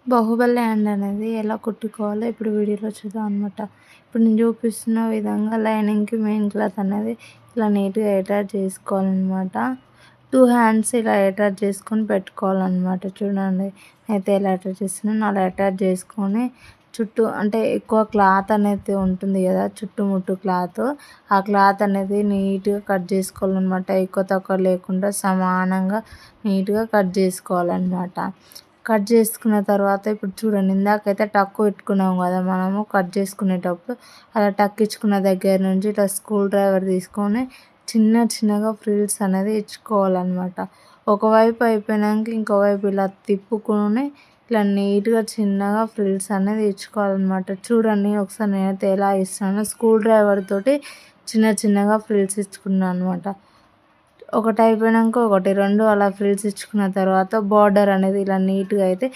Baahubali hand అనేది ఎలా కుట్టుకోవాలో ఇప్పుడు వీడియోలో చూద్దాం అనమాట. ఇప్పుడు నేను చూపిస్తున్న విధంగా లైనింగ్‌కి మెయిన్ క్లాత్ అనేది ఇలా నీట్‌గా అటాచ్ చేసుకోవాలనమాట. 2 హ్యాండ్స్ ఇలా అటాచ్ చేసుకొని పెట్టుకోవాలనమాట. చూడండి అయితే ఎలా అటాచ్ చేస్తున్నానో అలా అటాచ్ చేసుకొని చుట్టూ అంటే ఎక్కువ క్లాత్ అనేది ఉంటుంది కదా, చుట్టుముట్టు క్లాత్. ఆ క్లాత్ అనేది నీట్‌గా కట్ చేసుకోవాలనమాట. ఎక్కువ తక్కువ లేకుండా సమానంగా నీట్‌గా కట్ చేసుకోవాలనమాట. కట్ చేసుకున్న తర్వాత ఇప్పుడు చూడండి, ఇందాకైతే టక్ పెట్టుకున్నాం కదా మనము కట్ చేసుకునేటప్పుడు. అలా టక్ ఇచ్చుకున్న దగ్గర నుంచి ఇట్లా స్క్రూ డ్రైవర్ తీసుకొని చిన్నగా ఫ్రిల్స్ అనేది ఇచ్చుకోవాలన్నమాట. ఒకవైపు అయిపోయినాక ఇంకోవైపు ఇలా తిప్పుకొని ఇట్లా నీట్‌గా చిన్నగా ఫ్రిల్స్ అనేది ఇచ్చుకోవాలన్నమాట. చూడండి ఒకసారి నేనైతే ఎలా ఇస్తున్నానో స్క్రూ డ్రైవర్ తోటి చిన్నగా ఫ్రిల్స్ ఇచ్చుకున్నాను అనమాట. ఒకటి అయిపోయినాక ఒకటి 2 అలా ఫ్రిల్స్ ఇచ్చుకున్న తర్వాత బార్డర్ అనేది ఇలా నీట్‌గా అయితే